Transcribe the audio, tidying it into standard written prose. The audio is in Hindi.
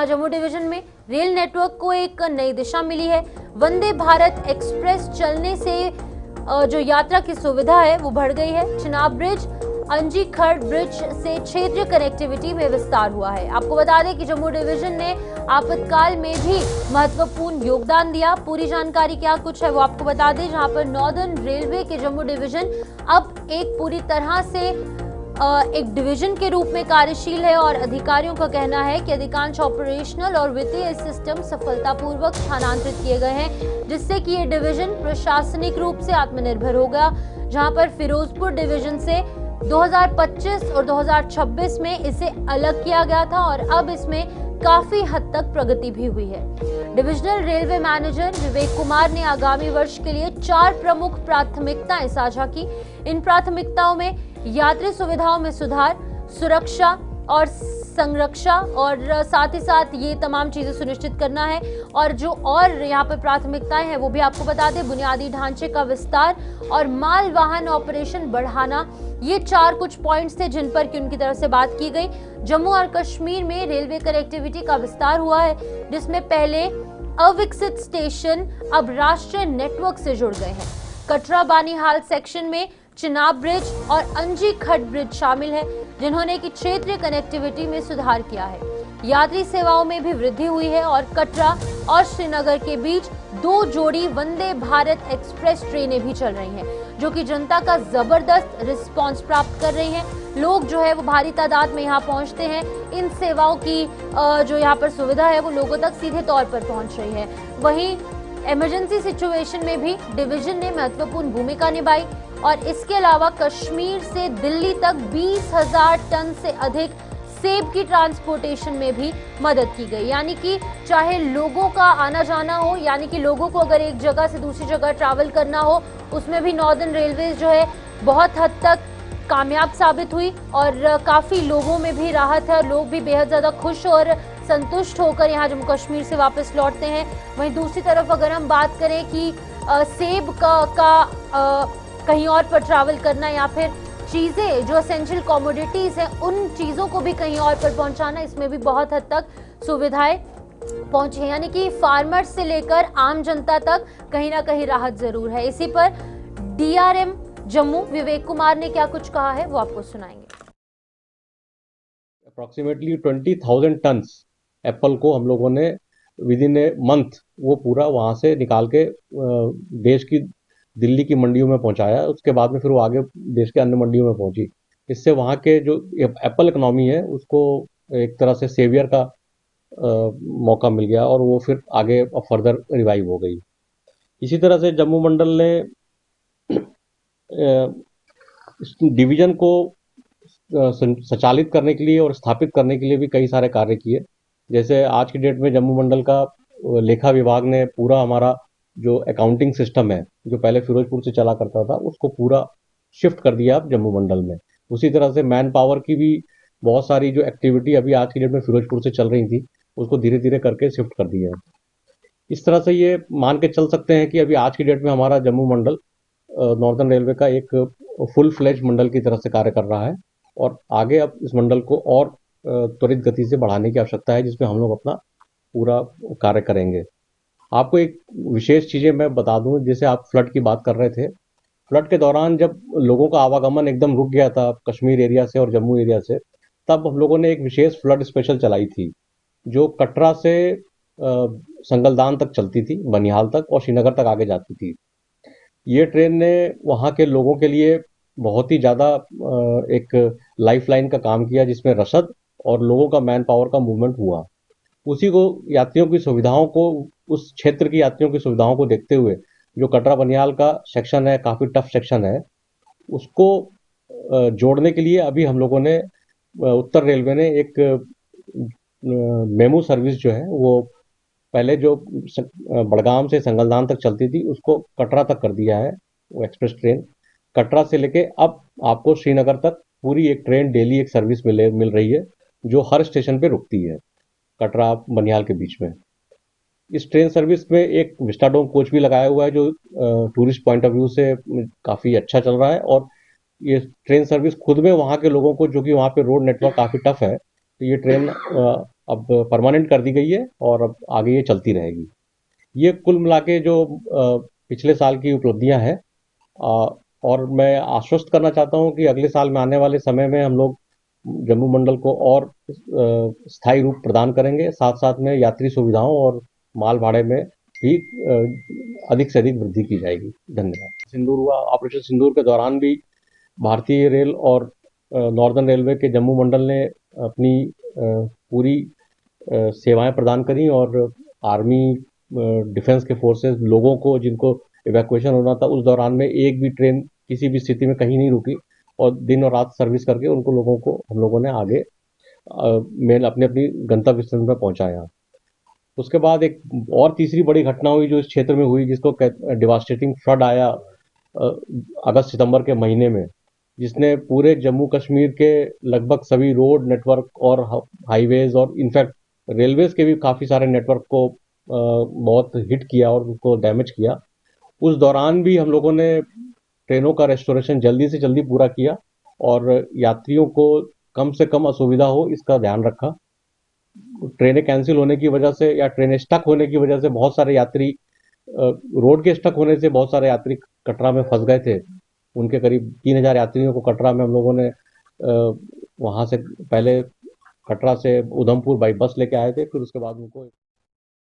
जहां जम्मू डिवीजन में रेल नेटवर्क को एक नई दिशा मिली है। वंदे भारत एक्सप्रेस चलने से जो यात्रा की सुविधा है वो बढ़ गई है। चिनाब ब्रिज, अंजी खर्ड ब्रिज से क्षेत्रीय कनेक्टिविटी में विस्तार हुआ है। आपको बता दें कि जम्मू डिवीजन ने आपातकाल में भी महत्वपूर्ण योगदान दिया। पूरी जानकारी क्या कुछ है वो आपको बता दें, जहां पर नॉर्दर्न रेलवे के जम्मू डिवीजन अब एक पूरी तरह से एक डिवीजन के रूप में कार्यशील है और अधिकारियों का कहना है कि अधिकांश ऑपरेशनल और वित्तीय सिस्टम सफलतापूर्वक स्थानांतरित किए गए हैं, जिससे कि ये डिवीजन प्रशासनिक रूप से आत्मनिर्भर होगा। जहां पर फिरोजपुर डिवीजन से 2025 और 2026 में इसे अलग किया गया था और अब इसमें काफी हद तक प्रगति भी हुई है। Divisional railway manager Vivek Kumar ने आगामी वर्ष के लिए 4 प्रमुख प्राथमिकताएं साझा की। इन प्राथमिकताओं में यात्री सुविधाओं में सुधार, सुरक्षा और संरक्षा और साथ ही साथ ये तमाम चीजें सुनिश्चित करना है। और जो और यहाँ पर प्राथमिकताएं हैं वो भी आपको बता दें, बुनियादी ढांचे का विस्तार और माल वाहन ऑपरेशन बढ़ाना, ये 4 कुछ पॉइंट्स थे जिन पर कि उनकी तरफ से बात की गई। जम्मू और कश्मीर में रेलवे कनेक्टिविटी का विस्तार हुआ है, जिसमें पहले अविकसित स्टेशन अब राष्ट्रीय नेटवर्क से जुड़ गए हैं। कटरा बानीहाल सेक्शन में चिनाब ब्रिज और अंजी खट ब्रिज शामिल है, जिन्होंने की क्षेत्रीय कनेक्टिविटी में सुधार किया है। यात्री सेवाओं में भी वृद्धि हुई है और कटरा और श्रीनगर के बीच 2 जोड़ी वंदे भारत एक्सप्रेस ट्रेनें भी चल रही हैं, जो कि जनता का जबरदस्त रिस्पांस प्राप्त कर रही हैं। लोग जो है वो भारी तादाद में यहाँ पहुँचते हैं। इन सेवाओं की जो यहाँ पर सुविधा है वो लोगों तक सीधे तौर पर पहुँच रही है। वहीं इमरजेंसी सिचुएशन में भी डिवीजन ने महत्वपूर्ण भूमिका निभाई और इसके अलावा कश्मीर से दिल्ली तक 20,000 टन से अधिक सेब की ट्रांसपोर्टेशन में भी मदद की गई। यानी कि चाहे लोगों का आना जाना हो, यानी कि लोगों को अगर एक जगह से दूसरी जगह ट्रैवल करना हो, उसमें भी नॉर्दर्न रेलवे जो है बहुत हद तक कामयाब साबित हुई और काफ़ी लोगों में भी राहत है। लोग भी बेहद ज़्यादा खुश और संतुष्ट होकर यहाँ जम्मू कश्मीर से वापस लौटते हैं। वहीं दूसरी तरफ अगर हम बात करें कि सेब का कहीं और पर ट्रैवल करना या फिर चीज़ें जो एसेंशियल कमोडिटीज़ हैं उन चीज़ों को भी कहीं और पर पहुंचाना, इसमें भी बहुत हद तक सुविधाएं पहुंची हैं। यानी कि फार्मर्स से लेकर आम जनता तक कहीं ना कहीं राहत जरूर है। इसी पर डीआरएम जम्मू विवेक कुमार ने क्या कुछ कहा है वो आपको सुनाएंगे। अप्रॉक्सीमेटली 20,000 टन्स एप्पल को हम लोगों ने विद इन ए मंथ वो पूरा वहाँ से निकाल के देश की दिल्ली की मंडियों में पहुंचाया। उसके बाद में फिर वो आगे देश के अन्य मंडियों में पहुंची। इससे वहाँ के जो एप्पल इकोनॉमी है उसको एक तरह से सेवियर का मौका मिल गया और वो फिर आगे फर्दर रिवाइव हो गई। इसी तरह से जम्मू मंडल ने डिवीजन को संचालित करने के लिए और स्थापित करने के लिए भी कई सारे कार्य किए। जैसे आज की डेट में जम्मू मंडल का लेखा विभाग ने पूरा हमारा जो अकाउंटिंग सिस्टम है जो पहले फिरोजपुर से चला करता था उसको पूरा शिफ्ट कर दिया अब जम्मू मंडल में। उसी तरह से मैन पावर की भी बहुत सारी जो एक्टिविटी अभी आज की डेट में फिरोजपुर से चल रही थी उसको धीरे धीरे करके शिफ्ट कर दिया है। इस तरह से ये मान के चल सकते हैं कि अभी आज की डेट में हमारा जम्मू मंडल नॉर्दर्न रेलवे का एक फुल फ्लेज मंडल की तरह से कार्य कर रहा है और आगे अब इस मंडल को और त्वरित गति से बढ़ाने की आवश्यकता है, जिसमें हम लोग अपना पूरा कार्य करेंगे। आपको एक विशेष चीज़ें मैं बता दूं, जैसे आप फ्लड की बात कर रहे थे। फ्लड के दौरान जब लोगों का आवागमन एकदम रुक गया था कश्मीर एरिया से और जम्मू एरिया से, तब हम लोगों ने एक विशेष फ्लड स्पेशल चलाई थी जो कटरा से संगलदान तक चलती थी, बनिहाल तक और श्रीनगर तक आगे जाती थी। ये ट्रेन ने वहाँ के लोगों के लिए बहुत ही ज़्यादा एक लाइफलाइन का काम किया, जिसमें रसद और लोगों का मैन पावर का मूवमेंट हुआ। उसी को यात्रियों की सुविधाओं को, उस क्षेत्र की यात्रियों की सुविधाओं को देखते हुए जो कटरा बनिहाल का सेक्शन है, काफ़ी टफ सेक्शन है, उसको जोड़ने के लिए अभी हम लोगों ने उत्तर रेलवे ने एक मेमू सर्विस जो है वो पहले जो बड़गाम से संगलदान तक चलती थी उसको कटरा तक कर दिया है। वो एक्सप्रेस ट्रेन कटरा से लेके अब आपको श्रीनगर तक पूरी एक ट्रेन डेली एक सर्विस मिल रही है जो हर स्टेशन पे रुकती है कटरा बनिहाल के बीच में। इस ट्रेन सर्विस में एक विस्टाडोम कोच भी लगाया हुआ है जो टूरिस्ट पॉइंट ऑफ व्यू से काफ़ी अच्छा चल रहा है और ये ट्रेन सर्विस खुद में वहाँ के लोगों को, जो कि वहाँ पे रोड नेटवर्क काफ़ी टफ है, तो ये ट्रेन अब परमानेंट कर दी गई है और अब आगे ये चलती रहेगी। ये कुल मिला के जो पिछले साल की उपलब्धियां हैं, और मैं आश्वस्त करना चाहता हूं कि अगले साल में आने वाले समय में हम लोग जम्मू मंडल को और स्थायी रूप प्रदान करेंगे, साथ साथ में यात्री सुविधाओं और माल भाड़े में भी अधिक से अधिक वृद्धि की जाएगी। धन्यवाद। सिंदूर हुआ, ऑपरेशन सिंदूर के दौरान भी भारतीय रेल और नॉर्दर्न रेलवे के जम्मू मंडल ने अपनी पूरी सेवाएं प्रदान करी और आर्मी, डिफेंस के फोर्सेस, लोगों को जिनको इवैक्यूएशन होना था, उस दौरान में एक भी ट्रेन किसी भी स्थिति में कहीं नहीं रुकी और दिन और रात सर्विस करके उनको लोगों को हम लोगों ने आगे मेन अपने अपनी गंतव्य स्थल पर पहुंचाया। उसके बाद एक और तीसरी बड़ी घटना हुई जो इस क्षेत्र में हुई, जिसको डिवास्टेटिंग फ्लड आया अगस्त सितंबर के महीने में, जिसने पूरे जम्मू कश्मीर के लगभग सभी रोड नेटवर्क और हाईवेज और इनफैक्ट रेलवेज के भी काफ़ी सारे नेटवर्क को बहुत हिट किया और उसको डैमेज किया। उस दौरान भी हम लोगों ने ट्रेनों का रेस्टोरेशन जल्दी से जल्दी पूरा किया और यात्रियों को कम से कम असुविधा हो इसका ध्यान रखा। ट्रेनें कैंसिल होने की वजह से या ट्रेनें स्टक होने की वजह से बहुत सारे यात्री, रोड के स्टक होने से बहुत सारे यात्री कटरा में फंस गए थे। उनके करीब 3,000 यात्रियों को कटरा में हम लोगों ने वहां से पहले कटरा से उधमपुर बाई बस लेके आए थे, फिर उसके बाद उनको